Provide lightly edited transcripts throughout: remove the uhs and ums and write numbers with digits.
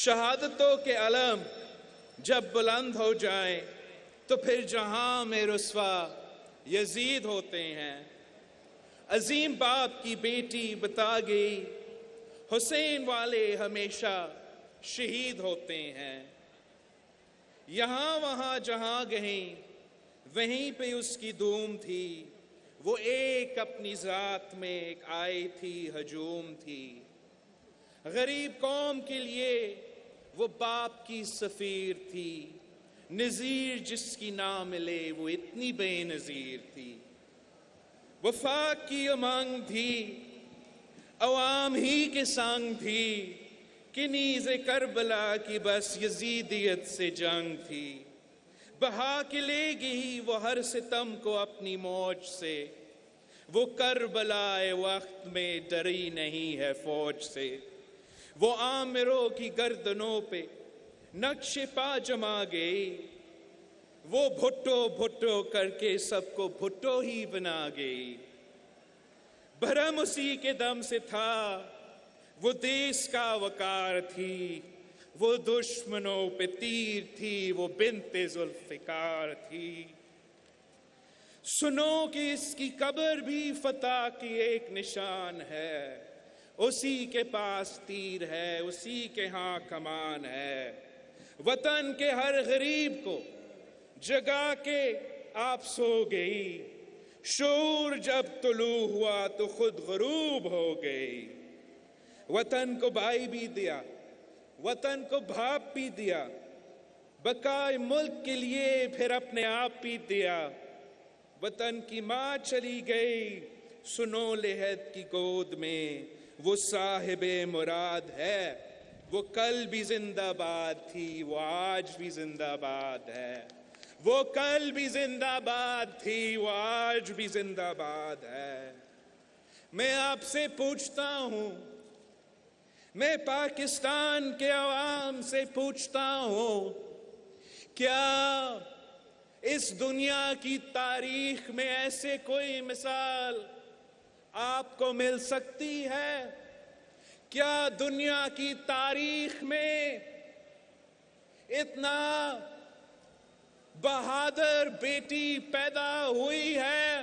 شہادتوں کے علم جب بلند ہو جائیں تو پھر جہاں میں رسوا یزید ہوتے ہیں۔ عظیم باپ کی بیٹی بتا گئی حسین والے ہمیشہ شہید ہوتے ہیں۔ یہاں وہاں جہاں گئیں وہیں پہ اس کی دھوم تھی، وہ ایک اپنی ذات میں ایک آئی تھی ہجوم تھی۔ غریب قوم کے لیے وہ باپ کی سفیر تھی، نظیر جس کی نہ ملے وہ اتنی بے نظیر تھی۔ وفاق کی امنگ تھی، عوام ہی کے سنگ تھی، کنیز کربلا کی بس یزیدیت سے جنگ تھی۔ بہا کے لے گئی وہ ہر ستم کو اپنی موج سے، وہ کربلائے وقت میں ڈری نہیں ہے فوج سے۔ وہ عامروں کی گردنوں پہ نقش پا جما گئی، وہ بھٹو بھٹو کر کے سب کو بھٹو ہی بنا گئی۔ بھرم اسی کے دم سے تھا، وہ دیس کا وقار تھی، وہ دشمنوں پہ تیر تھی، وہ بنت ذوالفقار تھی۔ سنو کہ اس کی قبر بھی فتح کی ایک نشان ہے، اسی کے پاس تیر ہے، اسی کے ہاں کمان ہے۔ وطن کے ہر غریب کو جگا کے آپ سو گئی، شعور جب طلوع ہوا تو خود غروب ہو گئی۔ وطن کو بھائی بھی دیا، وطن کو باپ بھی دیا، بقائے ملک کے لیے پھر اپنے آپ بھی دیا۔ وطن کی ماں چلی گئی سنو لحد کی گود میں، وہ صاحب مراد ہے، وہ کل بھی زندہ باد تھی، وہ آج بھی زندہ باد ہے۔ وہ کل بھی زندہ باد تھی، وہ آج بھی زندہ باد ہے۔ میں آپ سے پوچھتا ہوں، میں پاکستان کے عوام سے پوچھتا ہوں، کیا اس دنیا کی تاریخ میں ایسے کوئی مثال آپ کو مل سکتی ہے؟ کیا دنیا کی تاریخ میں اتنا بہادر بیٹی پیدا ہوئی ہے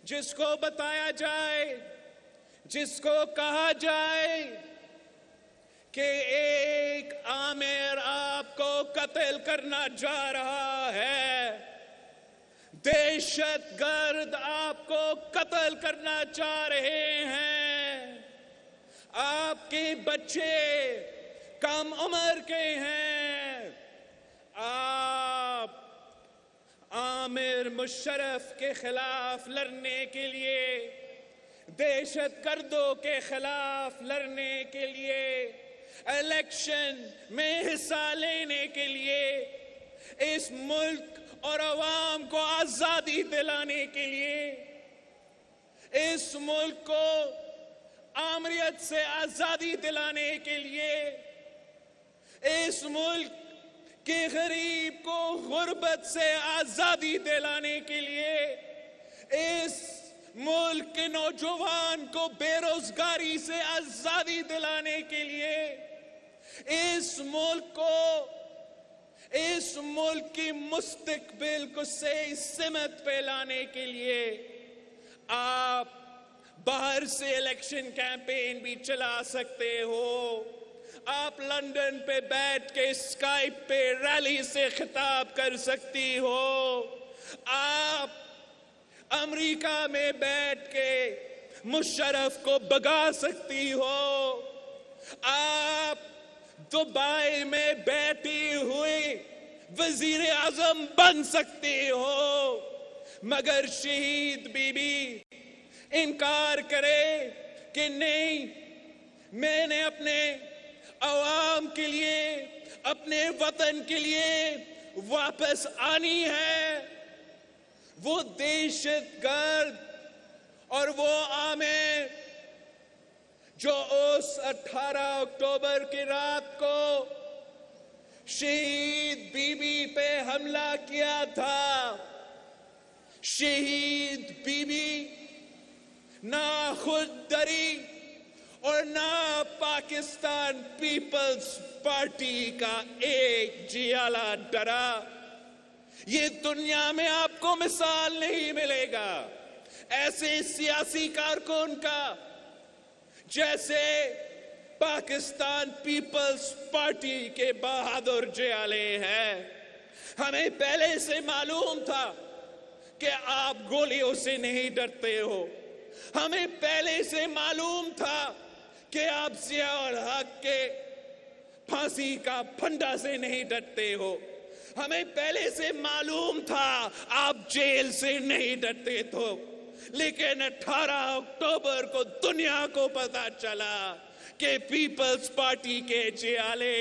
جس کو بتایا جائے، جس کو کہا جائے کہ ایک عامر آپ کو قتل کرنا جا رہا ہے، دہشت گرد آپ کو قتل کرنا چاہ رہے ہیں، آپ کے بچے کم عمر کے ہیں، آپ عامر مشرف کے خلاف لڑنے کے لیے، دہشت گردوں کے خلاف لڑنے کے لیے، الیکشن میں حصہ لینے کے لیے، اس ملک اور عوام کو آزادی دلانے کے لیے، اس ملک کو آمریت سے آزادی دلانے کے لیے، اس ملک کے غریب کو غربت سے آزادی دلانے کے لیے، اس ملک کے نوجوان کو بے روزگاری سے آزادی دلانے کے لیے، اس ملک کو، اس ملک کی مستقبل کو صحیح سمت پہ لانے کے لیے آپ باہر سے الیکشن کیمپین بھی چلا سکتے ہو، آپ لندن پہ بیٹھ کے اسکائپ پہ ریلی سے خطاب کر سکتی ہو، آپ امریکہ میں بیٹھ کے مشرف کو بگا سکتی ہو، آپ دبئی میں بیٹھی ہوئی وزیر اعظم بن سکتی ہو، مگر شہید بی بی انکار کرے کہ نہیں، میں نے اپنے عوام کے لیے، اپنے وطن کے لیے واپس آنی ہے۔ وہ دہشت گرد اور وہ عامر جو اس 18 اکتوبر کی رات کو شہید بی بی پہ حملہ کیا تھا، شہید بی بی نہ خود ڈری اور نہ پاکستان پیپلز پارٹی کا ایک جیالا ڈرا. یہ دنیا میں آپ کو مثال نہیں ملے گا ایسے سیاسی کارکن کا جیسے پاکستان پیپلز پارٹی کے بہادر جیالے ہیں. ہمیں پہلے سے معلوم تھا کہ آپ گولیوں سے نہیں ڈرتے ہو. ہمیں پہلے سے معلوم تھا کہ آپ ضیاء الحق کے پھانسی کا پھندا سے نہیں ڈرتے ہو. ہمیں پہلے سے معلوم تھا آپ جیل سے نہیں ڈرتے تھے. لیکن 18 اکتوبر کو دنیا کو پتا چلا کہ پیپلز پارٹی کے جیالے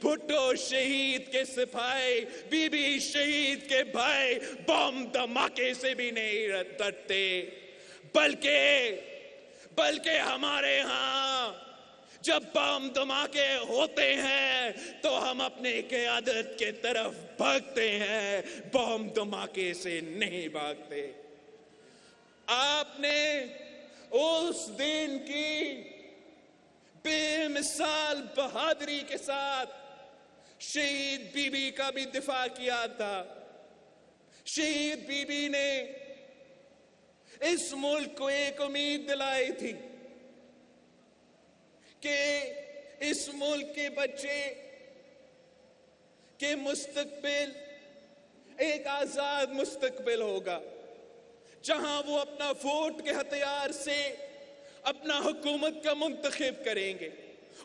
بھٹو شہید کے سپاہی بی بی شہید کے بھائی بم دھماکے سے بھی نہیں ڈرتے. بلکہ ہمارے ہاں جب بم دھماکے ہوتے ہیں تو ہم اپنے قیادت کے طرف بھاگتے ہیں, بم دھماکے سے نہیں بھاگتے. آپ نے اس دن کی بے مثال بہادری کے ساتھ شہید بی بی کا بھی دفاع کیا تھا. شہید بی بی نے اس ملک کو ایک امید دلائی تھی کہ اس ملک کے بچے کے مستقبل ایک آزاد مستقبل ہوگا جہاں وہ اپنا ووٹ کے ہتھیار سے اپنا حکومت کا منتخب کریں گے.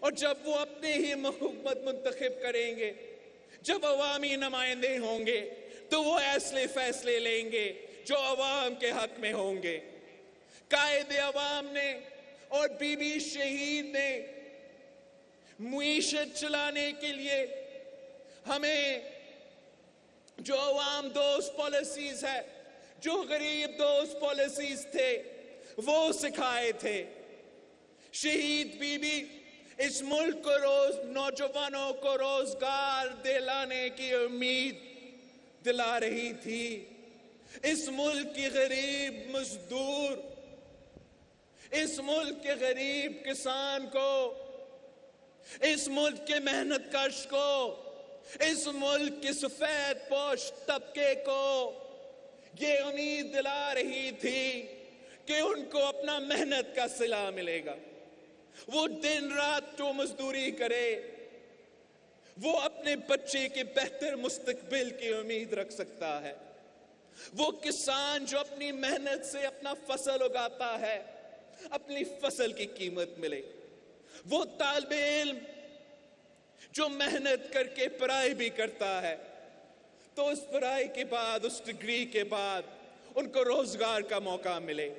اور جب وہ اپنے ہی حکومت منتخب کریں گے, جب عوامی نمائندے ہوں گے تو وہ ایسے فیصلے لیں گے جو عوام کے حق میں ہوں گے. قائد عوام نے اور بی بی شہید نے معیشت چلانے کے لیے ہمیں جو عوام دوست پالیسیز ہے, جو غریب دوست پالیسیز تھے وہ سکھائے تھے. شہید بی بی اس ملک کو نوجوانوں کو روزگار دلانے کی امید دلا رہی تھی. اس ملک کی غریب مزدور, اس ملک کے غریب کسان کو, اس ملک کے محنت کش کو, اس ملک کے سفید پوش طبقے کو یہ امید دلا رہی تھی کہ ان کو اپنا محنت کا صلہ ملے گا. وہ دن رات جو مزدوری کرے وہ اپنے بچے کے بہتر مستقبل کی امید رکھ سکتا ہے. وہ کسان جو اپنی محنت سے اپنا فصل اگاتا ہے اپنی فصل کی قیمت ملے. وہ طالب علم جو محنت کر کے پڑھائی بھی کرتا ہے تو اس پڑھائی کے بعد, اس ڈگری کے بعد ان کو روزگار کا موقع ملے.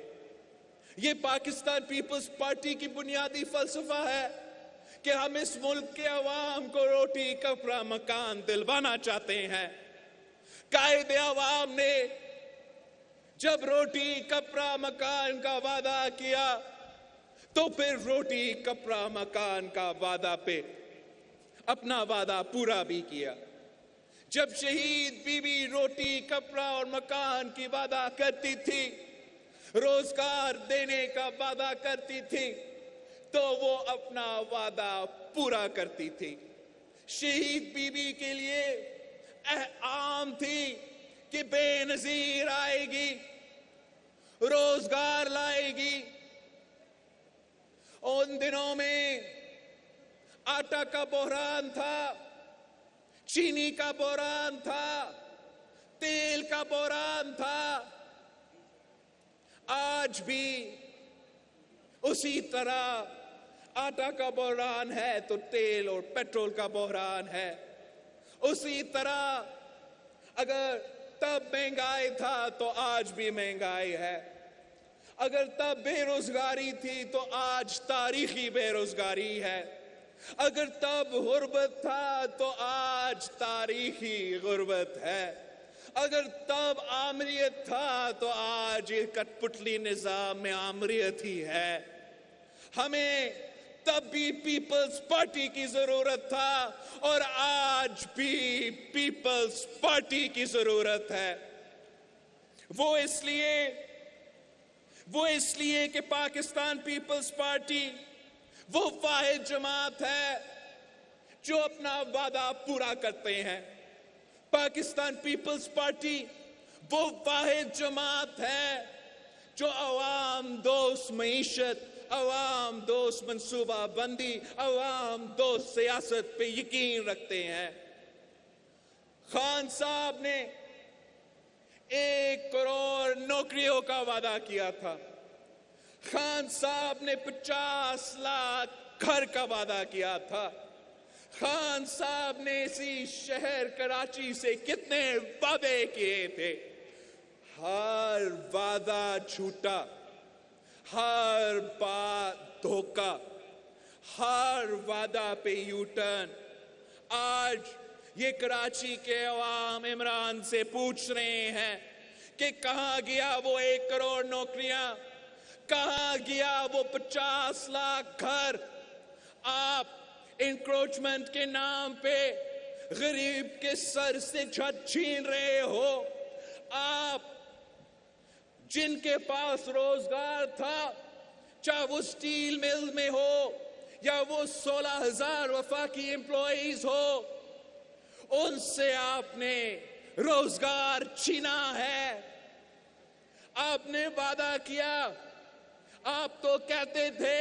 یہ پاکستان پیپلز پارٹی کی بنیادی فلسفہ ہے کہ ہم اس ملک کے عوام کو روٹی کپڑا مکان دلوانا چاہتے ہیں. قائد عوام نے جب روٹی کپڑا مکان کا وعدہ کیا تو پھر روٹی کپڑا مکان کا وعدہ پہ اپنا وعدہ پورا بھی کیا. جب شہید بی بی روٹی کپڑا اور مکان کی وعدہ کرتی تھی, روزگار دینے کا وعدہ کرتی تھی, تو وہ اپنا وعدہ پورا کرتی تھی. شہید بی بی کے لیے عام تھی کہ بے نظیر آئے گی, روزگار لائے گی. ان دنوں میں آٹا کا بحران تھا, چینی کا بحران تھا, تیل کا بحران تھا. آج بھی اسی طرح آٹا کا بحران ہے تو تیل اور پیٹرول کا بحران ہے. اسی طرح اگر تب مہنگائی تھا تو آج بھی مہنگائی ہے. اگر تب بے روزگاری تھی تو آج تاریخی بے روزگاری ہے. اگر تب غربت تھا تو آج تاریخی غربت ہے. اگر تب آمریت تھا تو آج کٹ پتلی نظام میں آمریت ہی ہے. ہمیں تب بھی پیپلز پارٹی کی ضرورت تھا اور آج بھی پیپلز پارٹی کی ضرورت ہے. وہ اس لیے کہ پاکستان پیپلز پارٹی وہ واحد جماعت ہے جو اپنا وعدہ پورا کرتے ہیں. پاکستان پیپلز پارٹی وہ واحد جماعت ہے جو عوام دوست معیشت، عوام دوست منصوبہ بندی، عوام دوست سیاست پہ یقین رکھتے ہیں. خان صاحب نے 1 کروڑ نوکریوں کا وعدہ کیا تھا. خان صاحب نے 50 لاکھ گھر کا وعدہ کیا تھا. خان صاحب نے اسی شہر کراچی سے کتنے وعدے کیے تھے. ہر وعدہ جھوٹا، ہر بات دھوکا، ہر وعدہ پہ یو ٹرن. آج یہ کراچی کے عوام عمران سے پوچھ رہے ہیں کہ کہاں گیا وہ 1 کروڑ نوکریاں، کہاں گیا وہ 50 لاکھ گھر. آپ انکروچمنٹ کے نام پہ غریب کے سر سے چھت چھین رہے ہو. آپ جن کے پاس روزگار تھا، چاہے وہ سٹیل مل میں ہو یا وہ 16,000 وفاقی امپلائیز ہو، ان سے آپ نے روزگار چھینا ہے. آپ نے وعدہ کیا، آپ تو کہتے تھے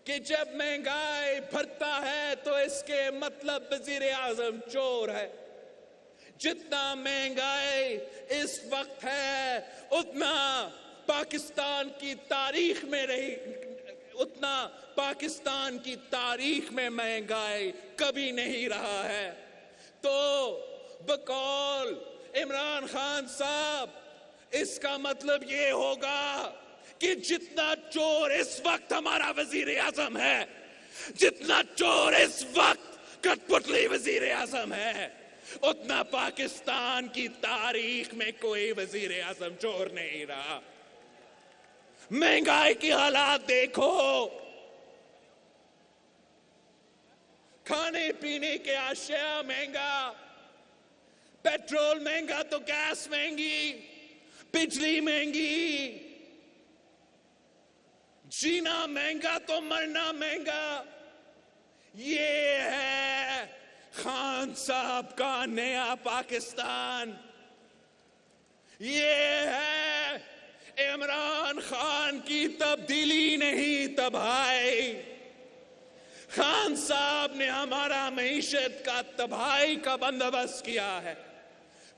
کہ جب مہنگائی بڑھتا ہے تو اس کے مطلب وزیر اعظم چور ہے. جتنا مہنگائی اس وقت ہے اتنا پاکستان کی تاریخ میں مہنگائی کبھی نہیں رہا ہے. تو بقول عمران خان صاحب، اس کا مطلب یہ ہوگا کہ جتنا چور اس وقت ہمارا وزیر اعظم ہے، جتنا چور اس وقت کٹ پتلی وزیر اعظم ہے، اتنا پاکستان کی تاریخ میں کوئی وزیر اعظم چور نہیں رہا. مہنگائی کی حالات دیکھو، کھانے پینے کے اشیاء مہنگا، پیٹرول مہنگا تو گیس مہنگی، بجلی مہنگی، جینا مہنگا تو مرنا مہنگا. یہ ہے خان صاحب کا نیا پاکستان. یہ ہے عمران خان کی تبدیلی نہیں تباہی. خان صاحب نے ہمارا معیشت کا تباہی کا بندوبست کیا ہے.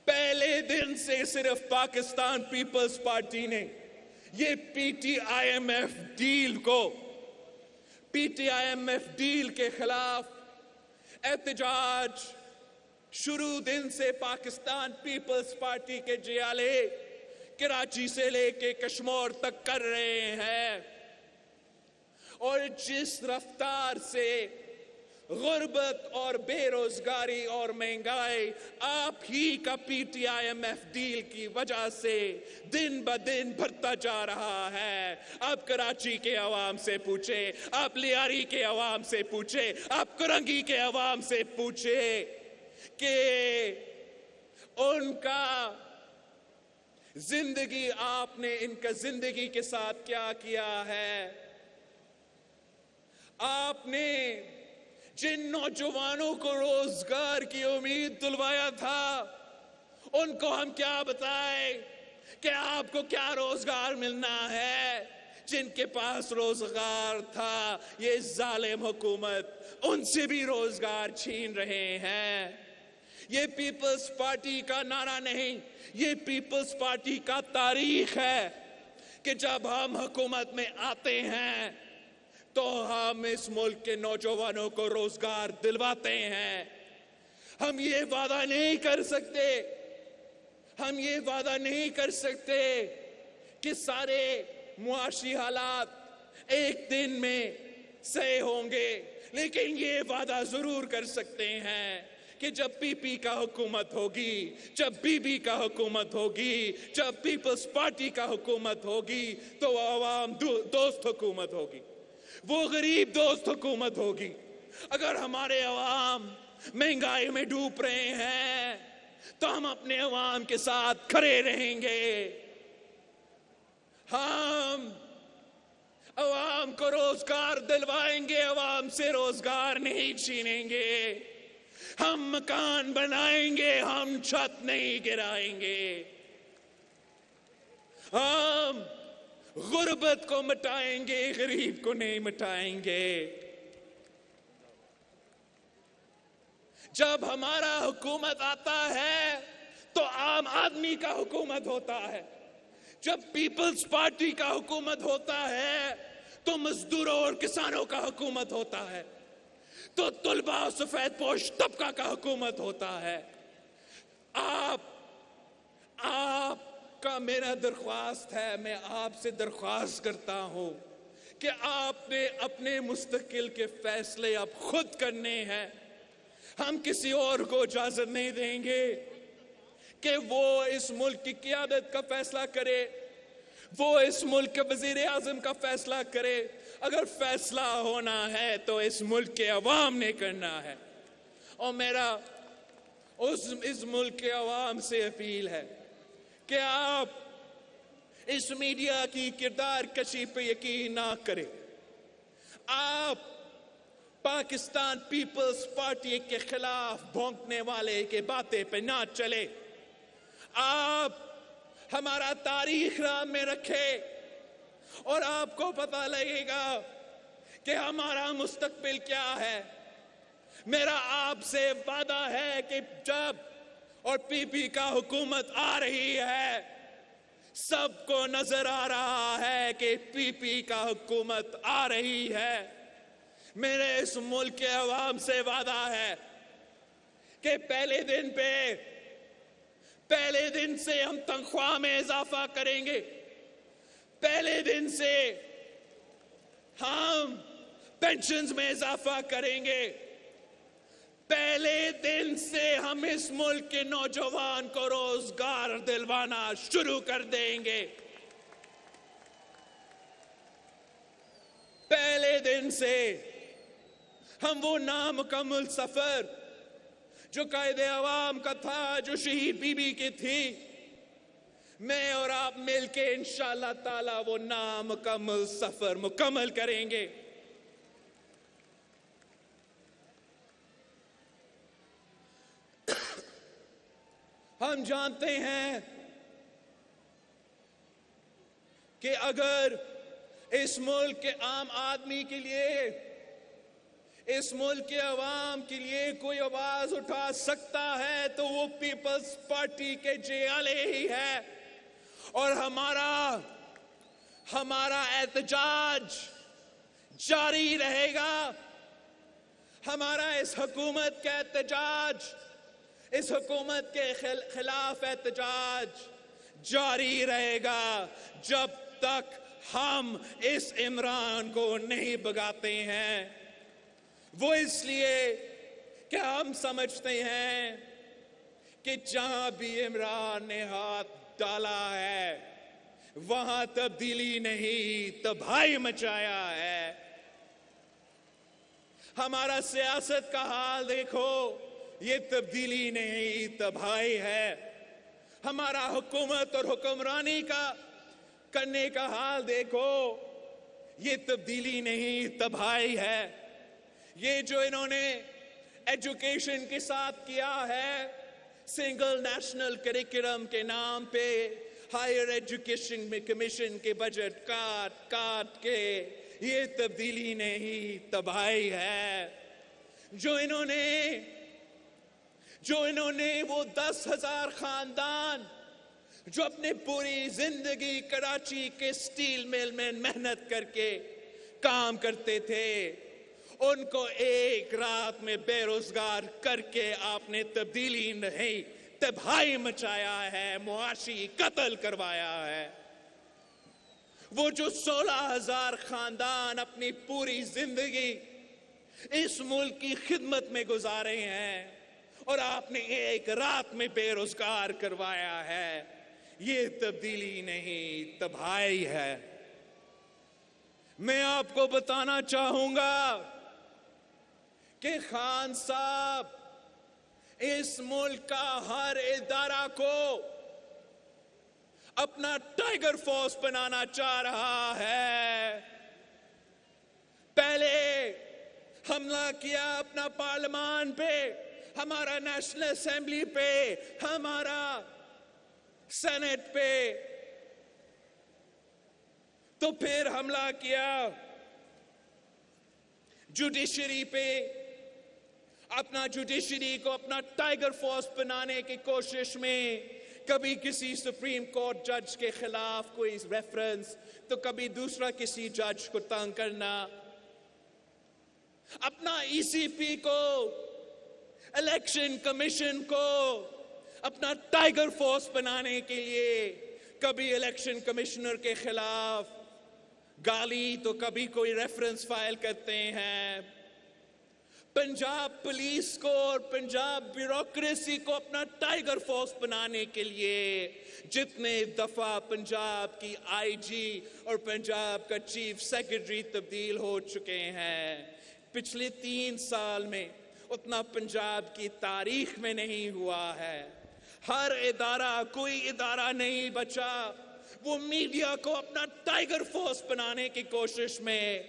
پہلے دن سے صرف پاکستان پیپلز پارٹی نے یہ P T I M F deal کے خلاف احتجاج شروع دن سے پاکستان پیپلز پارٹی کے جیالے کراچی سے لے کے کشمور تک کر رہے ہیں. اور جس رفتار سے غربت اور بے روزگاری اور مہنگائی آپ ہی کا P T I M F deal کی وجہ سے دن بدن بڑھتا جا رہا ہے. آپ کراچی کے عوام سے پوچھیں، آپ لیاری کے عوام سے پوچھیں، آپ کرنگی کے عوام سے پوچھیں کہ ان کا زندگی، آپ نے ان کا زندگی کے ساتھ کیا کیا ہے. آپ نے جن نوجوانوں کو روزگار کی امید دلوایا تھا، ان کو ہم کیا بتائیں کہ آپ کو کیا روزگار ملنا ہے. جن کے پاس روزگار تھا، یہ ظالم حکومت ان سے بھی روزگار چھین رہے ہیں. یہ پیپلز پارٹی کا نعرہ نہیں، یہ پیپلز پارٹی کا تاریخ ہے کہ جب ہم حکومت میں آتے ہیں تو ہم اس ملک کے نوجوانوں کو روزگار دلواتے ہیں. ہم یہ وعدہ نہیں کر سکتے کہ سارے معاشی حالات ایک دن میں صحیح ہوں گے، لیکن یہ وعدہ ضرور کر سکتے ہیں کہ جب پی پی کا حکومت ہوگی، جب بی بی کا حکومت ہوگی، جب پیپلز پارٹی کا حکومت ہوگی تو وہ عوام دوست حکومت ہوگی، وہ غریب دوست حکومت ہوگی. اگر ہمارے عوام مہنگائی میں ڈوب رہے ہیں تو ہم اپنے عوام کے ساتھ کھڑے رہیں گے. ہم عوام کو روزگار دلوائیں گے, عوام سے روزگار نہیں چھینیں گے. ہم مکان بنائیں گے, ہم چھت نہیں گرائیں گے. ہم غربت کو مٹائیں گے, غریب کو نہیں مٹائیں گے. جب ہمارا حکومت آتا ہے تو عام آدمی کا حکومت ہوتا ہے. جب پیپلز پارٹی کا حکومت ہوتا ہے تو مزدوروں اور کسانوں کا حکومت ہوتا ہے, تو طلباء اور سفید پوش طبقہ کا حکومت ہوتا ہے. آپ کا میرا درخواست ہے, میں آپ سے درخواست کرتا ہوں کہ آپ نے اپنے مستقل کے فیصلے اب خود کرنے ہیں. ہم کسی اور کو اجازت نہیں دیں گے کہ وہ اس ملک کی قیادت کا فیصلہ کرے, وہ اس ملک کے وزیر اعظم کا فیصلہ کرے. اگر فیصلہ ہونا ہے تو اس ملک کے عوام نے کرنا ہے. اور میرا اس ملک کے عوام سے اپیل ہے کہ آپ اس میڈیا کی کردار کشی پہ یقین نہ کریں. آپ پاکستان پیپلز پارٹی کے خلاف بھونکنے والے کے باتیں پہ نہ چلے. آپ ہمارا تاریخ راہ میں رکھے اور آپ کو پتہ لگے گا کہ ہمارا مستقبل کیا ہے. میرا آپ سے وعدہ ہے کہ جب اور پی پی کا حکومت آ رہی ہے, سب کو نظر آ رہا ہے کہ پی پی کا حکومت آ رہی ہے. میرے اس ملک کے عوام سے وعدہ ہے کہ پہلے دن سے ہم تنخواہ میں اضافہ کریں گے. پہلے دن سے ہم پینشنز میں اضافہ کریں گے. پہلے دن سے ہم اس ملک کے نوجوان کو روزگار دلوانا شروع کر دیں گے. پہلے دن سے ہم وہ نامکمل سفر جو قائد عوام کا تھا, جو شہید بی بی کی تھی, میں اور آپ مل کے انشاءاللہ تعالی وہ نامکمل سفر مکمل کریں گے. ہم جانتے ہیں کہ اگر اس ملک کے عام آدمی کے لیے, اس ملک کے عوام کے لیے کوئی آواز اٹھا سکتا ہے تو وہ پیپلز پارٹی کے جیالے ہی ہے. اور ہمارا احتجاج جاری رہے گا. ہمارا اس حکومت کا احتجاج, اس حکومت کے خلاف احتجاج جاری رہے گا جب تک ہم اس عمران کو نہیں بھگاتے ہیں. وہ اس لیے کہ ہم سمجھتے ہیں کہ جہاں بھی عمران نے ہاتھ ڈالا ہے وہاں تبدیلی نہیں تباہی مچایا ہے. ہمارا سیاست کا حال دیکھو, یہ تبدیلی نہیں تباہی ہے. ہمارا حکومت اور حکمرانی کا کرنے کا حال دیکھو, یہ تبدیلی نہیں تباہی ہے. یہ جو انہوں نے ایجوکیشن کے ساتھ کیا ہے, سنگل نیشنل کریکولم کے نام پہ ہائر ایجوکیشن میں کمیشن کے بجٹ کاٹ کے, یہ تبدیلی نہیں تباہی ہے. جو انہوں نے وہ 10,000 خاندان جو اپنے پوری زندگی کراچی کے سٹیل مل میں محنت کر کے کام کرتے تھے, ان کو ایک رات میں بے روزگار کر کے آپ نے تبدیلی نہیں تباہی مچایا ہے, معاشی قتل کروایا ہے. وہ جو 16,000 خاندان اپنی پوری زندگی اس ملک کی خدمت میں گزارے ہیں اور آپ نے ایک رات میں بے روزگار کروایا ہے, یہ تبدیلی نہیں تباہی ہے. میں آپ کو بتانا چاہوں گا کہ خان صاحب اس ملک کا ہر ادارہ کو اپنا ٹائیگر فورس بنانا چاہ رہا ہے. حملہ کیا اپنا پارلیمان پہ، ہمارا نیشنل اسمبلی پہ، ہمارا سینٹ پہ، تو پھر حملہ کیا جوڈیشری پہ، اپنا جوڈیشری کو اپنا ٹائیگر فورس بنانے کی کوشش میں کبھی کسی سپریم کورٹ جج کے خلاف کوئی ریفرنس تو کبھی دوسرا کسی جج کو تنگ کرنا، اپنا ای سی پی کو، الیکشن کمیشن کو اپنا ٹائیگر فورس بنانے کے لیے کبھی الیکشن کمشنر کے خلاف گالی تو کبھی کوئی ریفرنس فائل کرتے ہیں، پنجاب پولیس کو اور پنجاب بیوروکریسی کو اپنا ٹائیگر فورس بنانے کے لیے جتنے دفعہ پنجاب کی آئی جی اور پنجاب کا چیف سیکرٹری تبدیل ہو چکے ہیں پچھلے 3 سال میں اتنا پنجاب کی تاریخ میں نہیں ہوا ہے۔ ہر ادارہ، کوئی ادارہ نہیں بچا، وہ میڈیا کو اپنا ٹائیگر فورس بنانے کی کوشش میں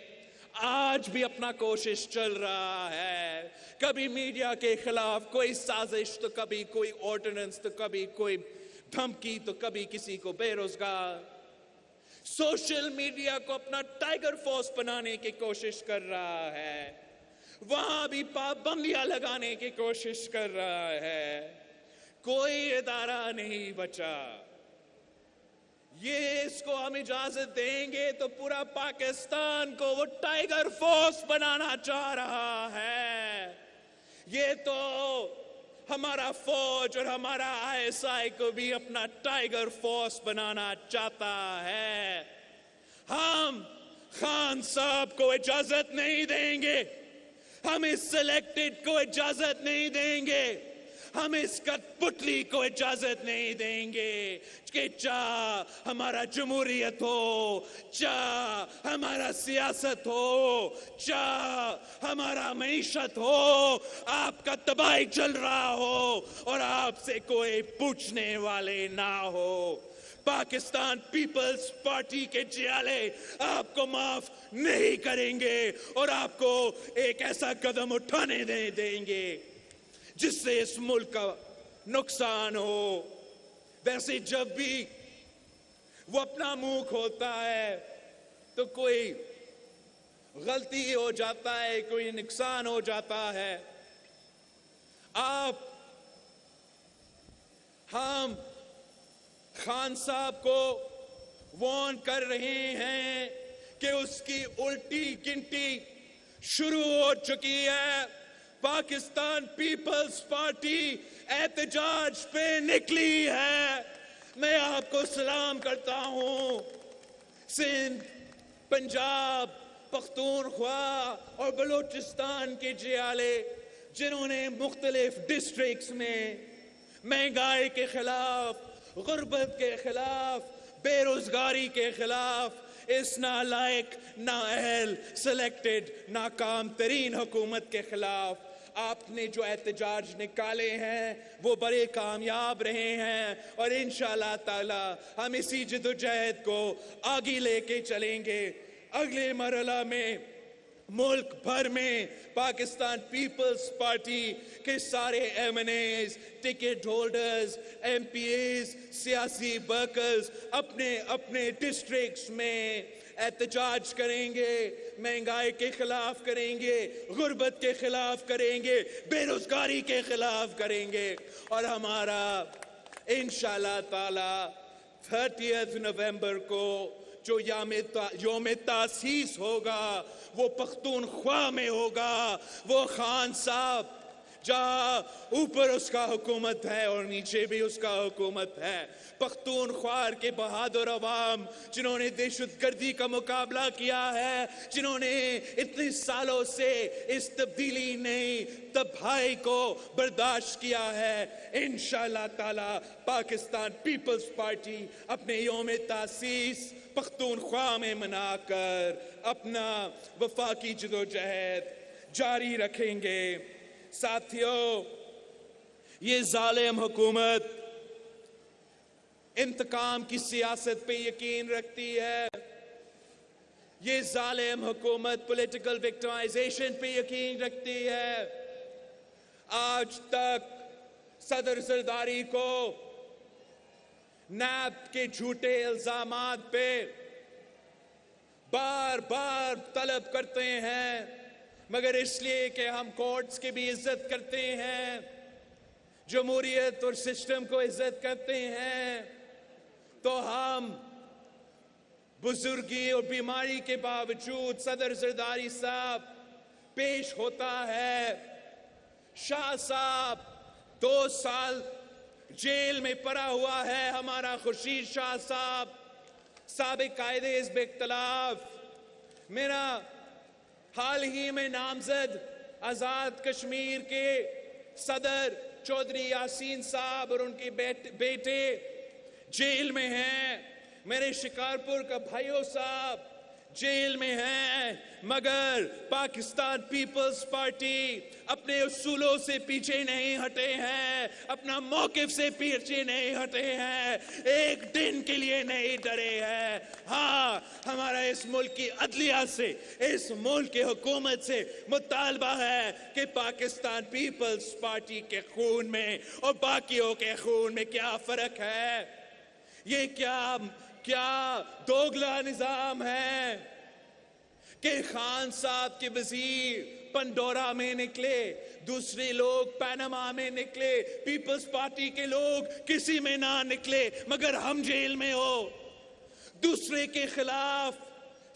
آج بھی اپنا کوشش چل رہا ہے، کبھی میڈیا کے خلاف کوئی سازش تو کبھی کوئی آرڈیننس تو کبھی کوئی دھمکی تو کبھی کسی کو بے روزگار، سوشل میڈیا کو اپنا ٹائیگر فورس بنانے کی کوشش کر رہا ہے، وہاں بھی پابندیاں لگانے کی کوشش کر رہا ہے، کوئی ادارہ نہیں بچا۔ یہ اس کو ہم اجازت دیں گے تو پورا پاکستان کو وہ ٹائیگر فورس بنانا چاہ رہا ہے۔ یہ تو ہمارا فوج اور ہمارا آئی ایس آئی کو بھی اپنا ٹائیگر فورس بنانا چاہتا ہے۔ ہم خان صاحب کو اجازت نہیں دیں گے، ہم اس سلیکٹڈ کو اجازت نہیں دیں گے، ہم اس کٹ پتلی کو اجازت نہیں دیں گے کہ چاہ ہمارا جمہوریت ہو، چاہ ہمارا سیاست ہو، چاہ ہمارا معیشت ہو، آپ کا تباہی چل رہا ہو اور آپ سے کوئی پوچھنے والے نہ ہو۔ پاکستان پیپلز پارٹی کے جیالے آپ کو معاف نہیں کریں گے اور آپ کو ایک ایسا قدم اٹھانے نہیں دیں گے جس سے اس ملک کا نقصان ہو۔ ویسے جب بھی وہ اپنا منہ کھولتا ہے تو کوئی غلطی ہو جاتا ہے، کوئی نقصان ہو جاتا ہے۔ ہم خان صاحب کو وارن کر رہے ہیں کہ اس کی الٹی گنتی شروع ہو چکی ہے۔ پاکستان پیپلز پارٹی احتجاج پہ نکلی ہے۔ میں آپ کو سلام کرتا ہوں، سندھ، پنجاب، پختونخوا اور بلوچستان کے جیالے جنہوں نے مختلف ڈسٹرکٹس میں مہنگائی کے خلاف، غربت کے خلاف، بے روزگاری کے خلاف، اس نالائق، نااہل، سلیکٹڈ، ناکام ترین حکومت کے خلاف آپ نے جو احتجاج نکالے ہیں وہ بڑے کامیاب رہے ہیں، اور انشاءاللہ تعالی ہم اسی جدوجہد کو آگے لے کے چلیں گے۔ اگلے مرحلہ میں ملک بھر میں پاکستان پیپلز پارٹی کے سارے M N As, ticket holders, M P As, سیاسی ورکرز اپنے اپنے ڈسٹرکٹس میں احتجاج کریں گے، مہنگائی کے خلاف کریں گے، غربت کے خلاف کریں گے، بے روزگاری کے خلاف کریں گے، اور ہمارا انشاءاللہ تعالی 30 نومبر کو جو یوم تاسیس ہوگا وہ پختونخوا میں ہوگا۔ وہ خان صاحب جہاں اوپر اس کا حکومت ہے اور نیچے بھی اس کا حکومت ہے، پختونخوا کے بہادر عوام جنہوں نے دہشت گردی کا مقابلہ کیا ہے، جنہوں نے اتنے سالوں سے اس تبدیلی نہیں تباہی کو برداشت کیا ہے، انشاءاللہ تعالی پاکستان پیپلز پارٹی اپنے یوم تاسیس پختونخوا میں منا کر اپنا وفاقی جدوجہد جاری رکھیں گے۔ ساتھیو، یہ ظالم حکومت انتقام کی سیاست پہ یقین رکھتی ہے۔ یہ ظالم حکومت پولیٹیکل وکٹمائزیشن پہ یقین رکھتی ہے. آج تک صدر زرداری کو نیب کے جھوٹے الزامات پہ بار بار طلب کرتے ہیں، مگر اس لیے کہ ہم کورٹس کی بھی عزت کرتے ہیں، جمہوریت اور سسٹم کو عزت کرتے ہیں، تو ہم بزرگی اور بیماری کے باوجود صدر زرداری صاحب پیش ہوتا ہے. شاہ صاحب 2 سال جیل میں پڑا ہوا ہے. ہمارا خورشید شاہ صاحب سابق قائد حزب اختلاف، میرا حال ہی میں نامزد آزاد کشمیر کے صدر چودھری یاسین صاحب اور ان کے بیٹے جیل میں ہیں. میرے شکارپور کا بھائیو صاحب جیل میں ہیں، مگر پاکستان پیپلز پارٹی اپنے اصولوں سے پیچھے نہیں ہٹے ہیں، اپنا موقف سے پیچھے نہیں ہٹے ہیں، ایک دن کے لیے نہیں ڈرے ہیں. ہاں، ہمارا اس ملک کی عدلیہ سے، اس ملک کی حکومت سے مطالبہ ہے کہ پاکستان پیپلز پارٹی کے خون میں اور باقیوں کے خون میں کیا فرق ہے؟ یہ کیا دوگلا نظام ہے کہ خان صاحب کے وزیر پنڈورا میں نکلے، دوسرے لوگ پیناما میں نکلے، پیپلز پارٹی کے لوگ کسی میں نہ نکلے، مگر ہم جیل میں ہو. دوسرے کے خلاف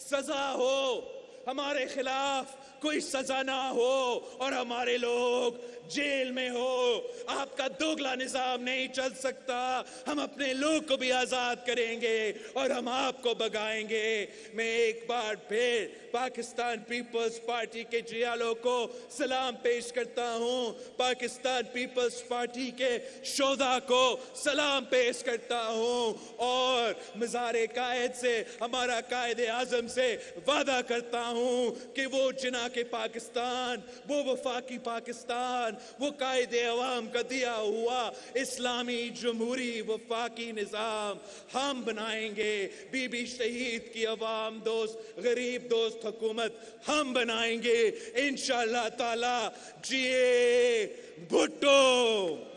سزا ہو، ہمارے خلاف کوئی سزا نہ ہو اور ہمارے لوگ جیل میں ہو. آپ کا دوگلا نظام نہیں چل سکتا. ہم اپنے لوگ کو بھی آزاد کریں گے اور ہم آپ کو بگائیں گے. میں ایک بار پھر پاکستان پیپلز پارٹی کے جیالوں کو سلام پیش کرتا ہوں، پاکستان پیپلز پارٹی کے شہداء کو سلام پیش کرتا ہوں، اور مزار قائد سے، ہمارا قائد اعظم سے وعدہ کرتا ہوں کہ وہ جناح کے پاکستان، وہ وفاقی پاکستان، وہ قائد عوام کا دیا ہوا اسلامی جمہوری وفاقی نظام ہم بنائیں گے. بی بی شہید کی عوام دوست، غریب دوست حکومت ہم بنائیں گے انشاءاللہ تعالی. جیے بھٹو.